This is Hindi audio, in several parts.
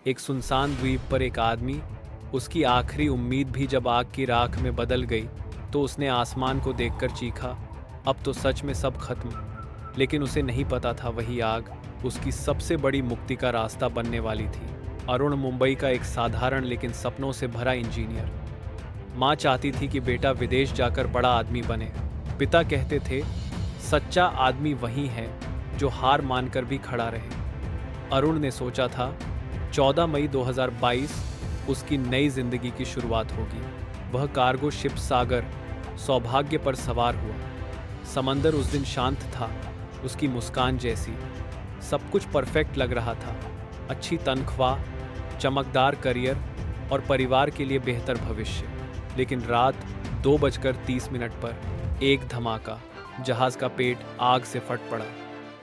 एक सुनसान द्वीप पर एक आदमी, उसकी आखिरी उम्मीद भी जब आग की राख में बदल गई तो उसने आसमान को देखकर चीखा, अब तो सच में सब खत्म। लेकिन उसे नहीं पता था वही आग उसकी सबसे बड़ी मुक्ति का रास्ता बनने वाली थी। अरुण मुंबई का एक साधारण लेकिन सपनों से भरा इंजीनियर। माँ चाहती थी कि बेटा विदेश जाकर बड़ा आदमी बने। पिता कहते थे सच्चा आदमी वही है जो हार मानकर भी खड़ा रहे। अरुण ने सोचा था 14 मई 2022 उसकी नई जिंदगी की शुरुआत होगी। वह कार्गो शिप सागर सौभाग्य पर सवार हुआ। समंदर उस दिन शांत था, उसकी मुस्कान जैसी। सब कुछ परफेक्ट लग रहा था, अच्छी तनख्वाह, चमकदार करियर और परिवार के लिए बेहतर भविष्य। लेकिन रात 2:30 पर एक धमाका, जहाज का पेट आग से फट पड़ा।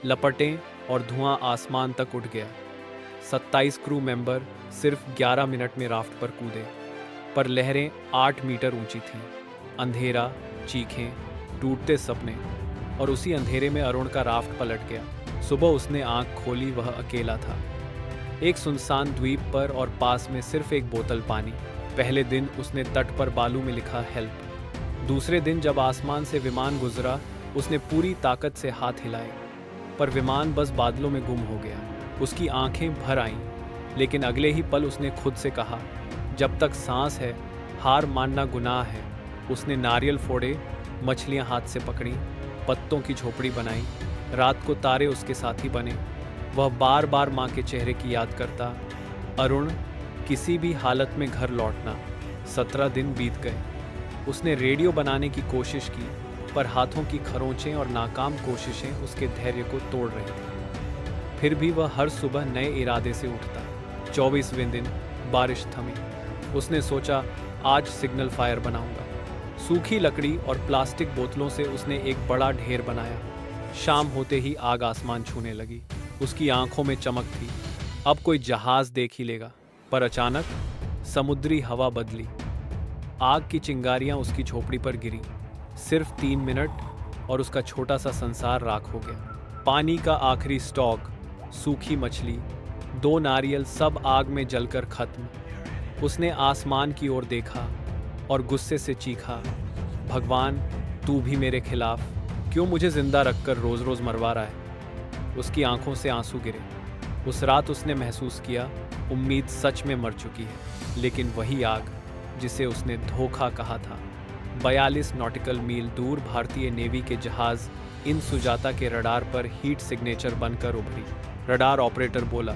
लपटें और धुआं आसमान तक उठ गया। 27 क्रू मेंबर सिर्फ 11 मिनट में राफ्ट पर कूदे, पर लहरें 8 मीटर ऊंची थीं। अंधेरा, चीखें, टूटते सपने, और उसी अंधेरे में अरुण का राफ्ट पलट गया। सुबह उसने आंख खोली, वह अकेला था, एक सुनसान द्वीप पर, और पास में सिर्फ एक बोतल पानी। पहले दिन उसने तट पर बालू में लिखा हेल्प। दूसरे दिन जब आसमान से विमान गुजरा, उसने पूरी ताकत से हाथ हिलाए, पर विमान बस बादलों में गुम हो गया। उसकी आंखें भर आईं, लेकिन अगले ही पल उसने खुद से कहा, जब तक सांस है हार मानना गुनाह है। उसने नारियल फोड़े, मछलियां हाथ से पकड़ी, पत्तों की झोपड़ी बनाई। रात को तारे उसके साथी बने। वह बार बार माँ के चेहरे की याद करता। अरुण, किसी भी हालत में घर लौटना। 17 दिन बीत गए। उसने रेडियो बनाने की कोशिश की, पर हाथों की खरोंचें और नाकाम कोशिशें उसके धैर्य को तोड़ रही थीं। फिर भी वह हर सुबह नए इरादे से उठता। 24वें दिन बारिश थमी। उसने सोचा, आज सिग्नल फायर बनाऊंगा। सूखी लकड़ी और प्लास्टिक बोतलों से उसने एक बड़ा ढेर बनाया। शाम होते ही आग आसमान छूने लगी। उसकी आंखों में चमक थी, अब कोई जहाज देख ही लेगा। पर अचानक समुद्री हवा बदली। आग की चिंगारियां उसकी झोपड़ी पर गिरी। सिर्फ 3 मिनट और उसका छोटा सा संसार राख हो गया। पानी का आखिरी स्टॉक, सूखी मछली, 2 नारियल, सब आग में जलकर खत्म। उसने आसमान की ओर देखा और गुस्से से चीखा, भगवान, तू भी मेरे खिलाफ क्यों मुझे जिंदा रखकर रोज रोज मरवा रहा है। उसकी आंखों से आंसू गिरे। उस रात उसने महसूस किया, उम्मीद सच में मर चुकी है। लेकिन वही आग जिसे उसने धोखा कहा था, 42 नॉटिकल मील दूर भारतीय नेवी के जहाज इन सुजाता के रडार पर हीट सिग्नेचर बनकर उभरी। रडार ऑपरेटर बोला,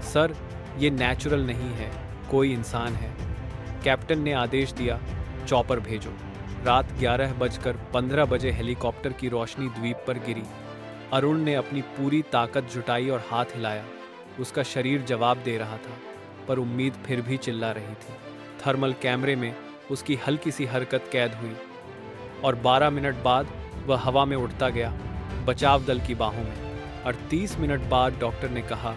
सर, ये नेचुरल नहीं है, कोई इंसान है। कैप्टन ने आदेश दिया, चॉपर भेजो। रात 11:15 बजे हेलीकॉप्टर की रोशनी द्वीप पर गिरी। अरुण ने अपनी पूरी ताकत जुटाई और हाथ हिलाया। उसका शरीर जवाब दे रहा था, पर उम्मीद फिर भी चिल्ला रही थी। थर्मल कैमरे में उसकी हल्की सी हरकत कैद हुई, और 12 मिनट बाद वह हवा में उड़ता गया, बचाव दल की बाहों में। और 30 मिनट बाद डॉक्टर ने कहा,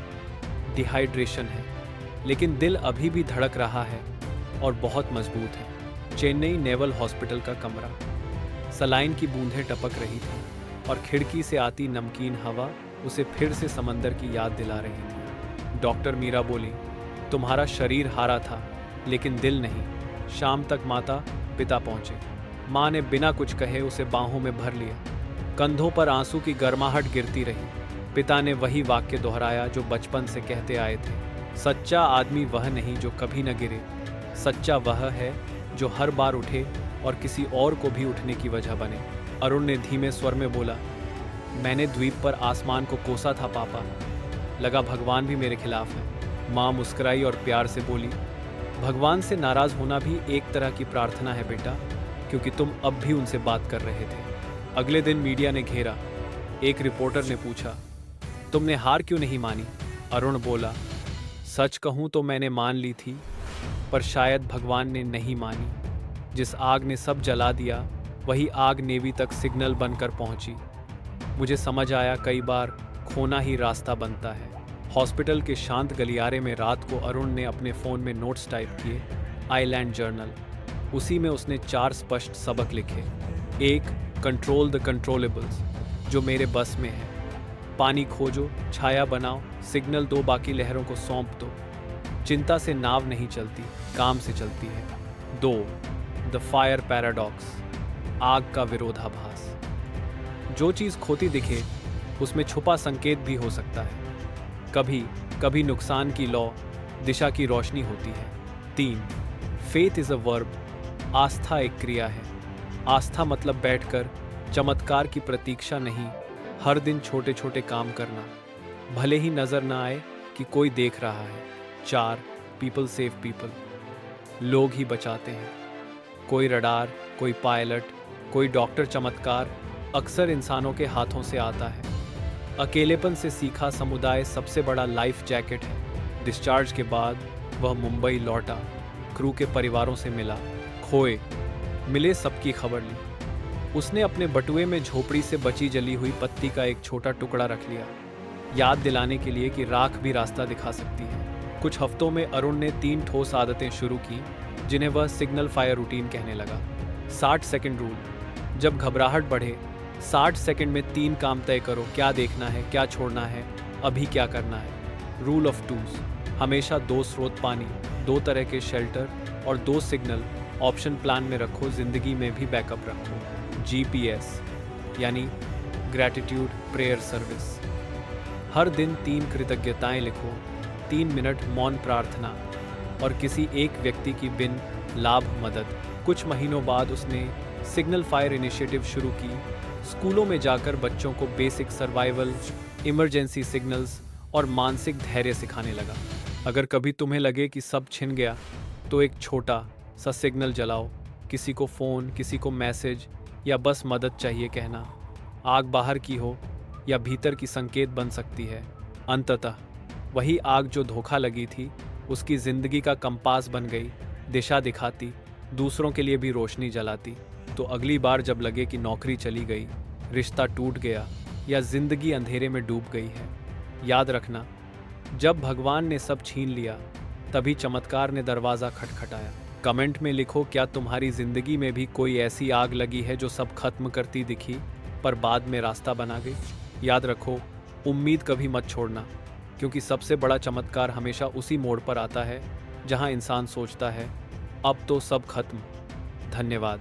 डिहाइड्रेशन है, लेकिन दिल अभी भी धड़क रहा है और बहुत मजबूत है। चेन्नई नेवल हॉस्पिटल का कमरा। सलाइन की बूंदें टपक रही थी, और खिड़की से आती नमकीन हवा उसे फिर से समंदर की याद दिला रही थी। डॉक्टर मीरा बोली, तुम्हारा शरीर हारा था, लेकिन दिल नहीं। शाम तक माता पिता पहुंचे। माँ ने बिना कुछ कहे उसे बाहों में भर लिया। कंधों पर आंसू की गर्माहट गिरती रही। पिता ने वही वाक्य दोहराया जो बचपन से कहते आए थे, सच्चा आदमी वह नहीं जो कभी न गिरे, सच्चा वह है जो हर बार उठे और किसी और को भी उठने की वजह बने। अरुण ने धीमे स्वर में बोला, मैंने द्वीप पर आसमान को कोसा था पापा, लगा भगवान भी मेरे खिलाफ है। माँ मुस्कुराई और प्यार से बोली, भगवान से नाराज होना भी एक तरह की प्रार्थना है बेटा, क्योंकि तुम अब भी उनसे बात कर रहे थे। अगले दिन मीडिया ने घेरा। एक रिपोर्टर ने पूछा, तुमने हार क्यों नहीं मानी? अरुण बोला, सच कहूं तो मैंने मान ली थी, पर शायद भगवान ने नहीं मानी। जिस आग ने सब जला दिया, वही आग नेवी तक सिग्नल बनकर पहुंची। मुझे समझ आया, कई बार खोना ही रास्ता बनता है। हॉस्पिटल के शांत गलियारे में रात को अरुण ने अपने फ़ोन में नोट्स टाइप किए, आइलैंड जर्नल। उसी में उसने 4 स्पष्ट सबक लिखे। 1, कंट्रोल द कंट्रोलेबल्स, जो मेरे बस में है। पानी खोजो, छाया बनाओ, सिग्नल दो, बाकी लहरों को सौंप दो। चिंता से नाव नहीं चलती, काम से चलती है। 2. द फायर पैराडॉक्स, आग का विरोधाभास। जो चीज़ खोती दिखे उसमें छुपा संकेत भी हो सकता है। कभी कभी नुकसान की लौ दिशा की रोशनी होती है। 3. फेथ इज़ अ वर्ब, आस्था एक क्रिया है। आस्था मतलब बैठकर चमत्कार की प्रतीक्षा नहीं, हर दिन छोटे छोटे काम करना, भले ही नजर ना आए कि कोई देख रहा है। 4. पीपल सेव पीपल, लोग ही बचाते हैं। कोई रडार, कोई पायलट, कोई डॉक्टर चमत्कार अक्सर इंसानों के हाथों से आता है। अकेलेपन से सीखा समुदाय सबसे बड़ा लाइफ जैकेट है। डिस्चार्ज के बाद वह मुंबई लौटा, क्रू के परिवारों से मिला, खोए मिले सबकी खबर ली। उसने अपने बटुए में झोपड़ी से बची जली हुई पत्ती का एक छोटा टुकड़ा रख लिया, याद दिलाने के लिए कि राख भी रास्ता दिखा सकती है। कुछ हफ्तों में अरुण ने 3 ठोस आदतें शुरू की, जिन्हें वह सिग्नल फायर रूटीन कहने लगा। 60 सेकंड रूल, जब घबराहट बढ़े 60 सेकंड में 3 काम तय करो, क्या देखना है, क्या छोड़ना है, अभी क्या करना है। रूल ऑफ टूज, हमेशा 2 स्रोत पानी, 2 तरह के शेल्टर और 2 सिग्नल ऑप्शन प्लान में रखो, जिंदगी में भी बैकअप रखो। GPS यानी ग्रैटिट्यूड प्रेयर सर्विस, हर दिन 3 कृतज्ञताएं लिखो, 3 मिनट मौन प्रार्थना और किसी एक व्यक्ति की बिन लाभ मदद। कुछ महीनों बाद उसने सिग्नल फायर इनिशिएटिव शुरू की, स्कूलों में जाकर बच्चों को बेसिक सर्वाइवल, इमरजेंसी सिग्नल्स और मानसिक धैर्य सिखाने लगा। अगर कभी तुम्हें लगे कि सब छिन गया तो एक छोटा सा सिग्नल जलाओ, किसी को फ़ोन, किसी को मैसेज या बस मदद चाहिए कहना। आग बाहर की हो या भीतर की संकेत बन सकती है। अंततः वही आग जो धोखा लगी थी उसकी ज़िंदगी का कंपास बन गई, दिशा दिखाती, दूसरों के लिए भी रोशनी जलाती। तो अगली बार जब लगे कि नौकरी चली गई, रिश्ता टूट गया या ज़िंदगी अंधेरे में डूब गई है, याद रखना, जब भगवान ने सब छीन लिया तभी चमत्कार ने दरवाज़ा खटखटाया। कमेंट में लिखो, क्या तुम्हारी ज़िंदगी में भी कोई ऐसी आग लगी है जो सब खत्म करती दिखी पर बाद में रास्ता बना गई। याद रखो, उम्मीद कभी मत छोड़ना, क्योंकि सबसे बड़ा चमत्कार हमेशा उसी मोड़ पर आता है जहां इंसान सोचता है अब तो सब खत्म। धन्यवाद।